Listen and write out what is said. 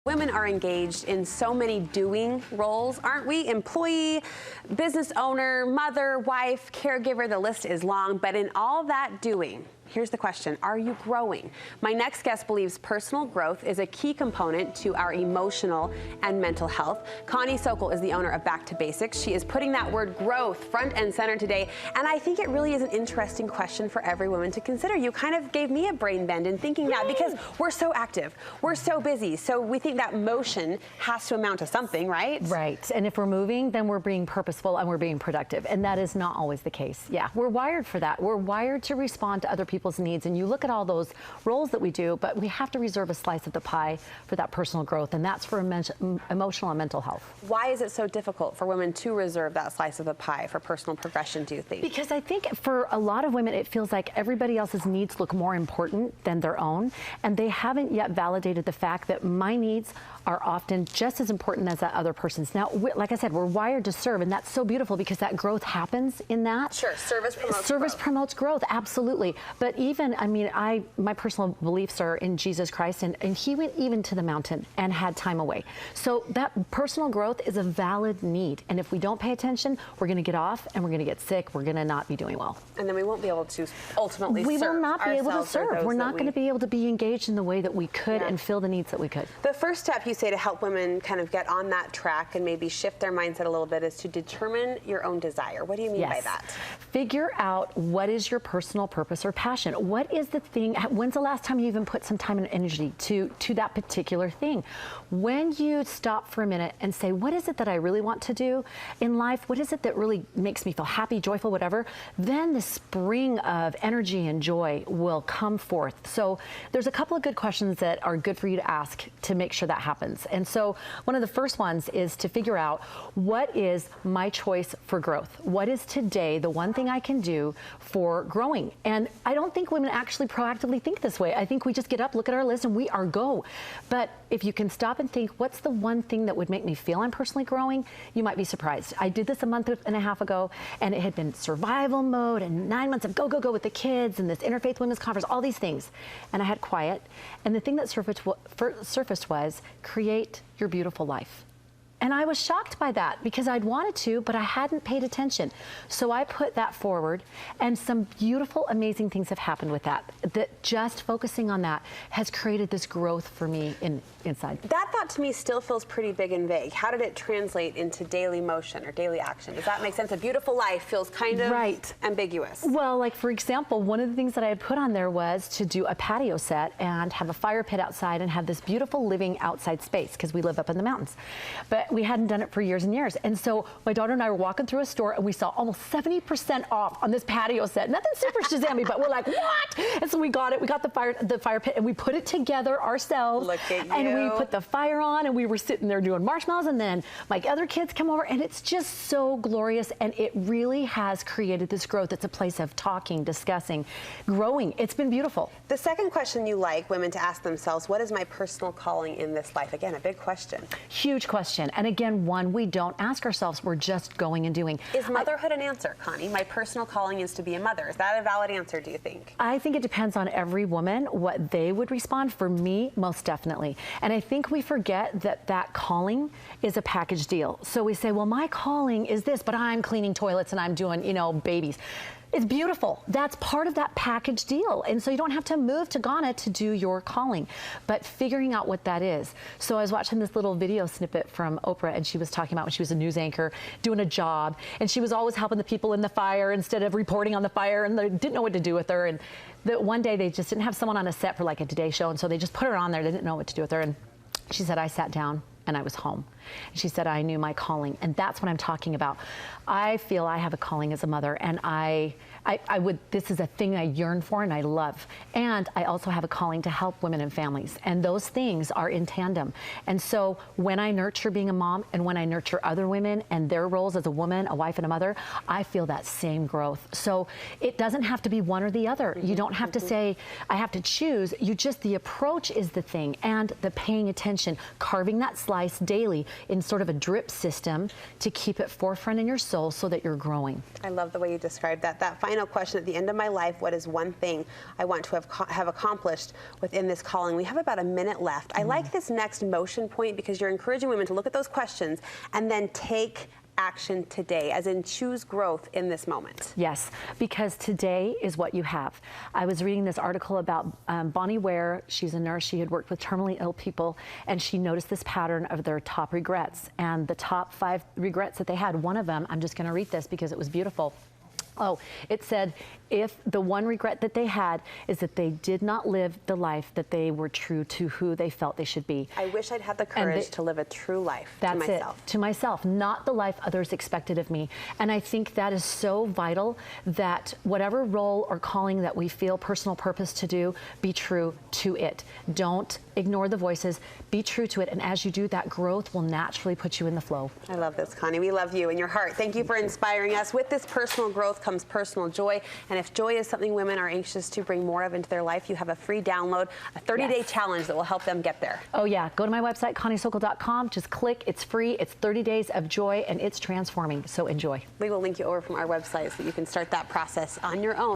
Women are engaged in so many doing roles, aren't we? Employee, business owner, mother, wife, caregiver, the list is long. But in all that doing, here's the question, are you growing? My next guest believes personal growth is a key component to our emotional and mental health. Connie Sokol is the owner of Back to Basics. She is putting that word growth front and center today. And I think it really is an interesting question for every woman to consider. You kind of gave me a brain bend in thinking that, because we're so active, we're so busy. So we think that motion has to amount to something, right? Right. And if we're moving, then we're being purposeful and we're being productive. And that is not always the case. Yeah, we're wired for that. We're wired to respond to other people's needs. And you look at all those roles that we do, but we have to reserve a slice of the pie for that personal growth. And that's for emotional and mental health. Why is it so difficult for women to reserve that slice of the pie for personal progression, do you think? Because I think for a lot of women, it feels like everybody else's needs look more important than their own. And they haven't yet validated the fact that my needs are often just as important as that other person's. Now, like I said, we're wired to serve, and that's so beautiful because that growth happens in that. Sure, service promotes growth, absolutely. But even, I mean, my personal beliefs are in Jesus Christ, and he went even to the mountain and had time away. So that personal growth is a valid need. And if we don't pay attention, we're gonna get off and we're gonna get sick. We're gonna not be doing well. And then we won't be able to ultimately serve. We will not be able to serve. We're not gonna be able to be engaged in the way that we could and fill the needs that we could. The first step you say to help women kind of get on that track and maybe shift their mindset a little bit is to determine your own desire. What do you mean by that? Figure out what is your personal purpose or passion. What is the thing, when's the last time you even put some time and energy to that particular thing? When you stop for a minute and say, what is it that I really want to do in life? What is it that really makes me feel happy, joyful, whatever? Then the spring of energy and joy will come forth. So there's a couple of good questions that are good for you to ask to make sure that happens. And so one of the first ones is to figure out, what is my choice for growth? What is today the one thing I can do for growing? And I don't think women actually proactively think this way. I think we just get up, look at our list, and we are go. But if you can stop and think, what's the one thing that would make me feel I'm personally growing? You might be surprised. I did this a month and a half ago, and it had been survival mode and 9 months of go, go, go with the kids and this Interfaith Women's Conference, all these things. And I had quiet. And the thing that surfaced was create your beautiful life. And I was shocked by that because I'd wanted to, but I hadn't paid attention. So I put that forward, and some beautiful, amazing things have happened with that. That just focusing on that has created this growth for me inside. That thought to me still feels pretty big and vague. How did it translate into daily motion or daily action? Does that make sense? A beautiful life feels kind of ambiguous. Well, like for example, one of the things that I had put on there was to do a patio set and have a fire pit outside and have this beautiful living outside space because we live up in the mountains. But we hadn't done it for years and years. And so my daughter and I were walking through a store and we saw almost 70% off on this patio set. Nothing super shazammy, but we're like, what? And so we got it. We got the fire pit and we put it together ourselves. Look at you. And we put the fire on and we were sitting there doing marshmallows, and then my other kids come over, and it's just so glorious. And it really has created this growth. It's a place of talking, discussing, growing. It's been beautiful. The second question you like women to ask themselves, what is my personal calling in this life? Again, a big question. Huge question. And again, one we don't ask ourselves. We're just going and doing. Is motherhood an answer, Connie? My personal calling is to be a mother. Is that a valid answer, do you think? I think it depends on every woman, what they would respond. For me, most definitely. And I think we forget that that calling is a package deal. So we say, well, my calling is this, but I'm cleaning toilets and I'm doing, babies. It's beautiful. That's part of that package deal. And so you don't have to move to Ghana to do your calling, but figuring out what that is. So I was watching this little video snippet from Oprah, and she was talking about when she was a news anchor doing a job, and she was always helping the people in the fire instead of reporting on the fire, and they didn't know what to do with her. And one day they just didn't have someone on a set for like a Today show, and so they just put her on there. They didn't know what to do with her. And she said, I sat down and I was home. And she said, I knew my calling. And that's what I'm talking about. I feel I have a calling as a mother, and this is a thing I yearn for and I love. And I also have a calling to help women and families. And those things are in tandem. And so when I nurture being a mom and when I nurture other women and their roles as a woman, a wife and a mother, I feel that same growth. So it doesn't have to be one or the other. You don't have to say, I have to choose. The approach is the thing, and the paying attention, carving that slice daily in sort of a drip system to keep it forefront in your soul so that you're growing. I love the way you described that. That final final question. At the end of my life, what is one thing I want to have accomplished within this calling? We have about a minute left. I like this next motion point because you're encouraging women to look at those questions and then take action today, as in choose growth in this moment. Yes, because today is what you have. I was reading this article about Bonnie Ware. She's a nurse. She had worked with terminally ill people, and she noticed this pattern of their top regrets. And the top 5 regrets that they had, one of them, I'm just going to read this because it was beautiful. Oh, it said, if the one regret that they had is that they did not live the life that they were true to who they felt they should be. I wish I'd had the courage to live a true life to myself. That's it, to myself, not the life others expected of me. And I think that is so vital, that whatever role or calling that we feel personal purpose to do, be true to it. Don't ignore the voices, be true to it. And as you do, that growth will naturally put you in the flow. I love this, Connie. We love you and your heart. Thank you for inspiring us. With this personal growth comes personal joy. And if joy is something women are anxious to bring more of into their life, you have a free download, a 30-day challenge that will help them get there. Oh yeah, go to my website, ConnieSokol.com. Just click, it's free. It's 30 days of joy and it's transforming. So enjoy. We will link you over from our website so that you can start that process on your own.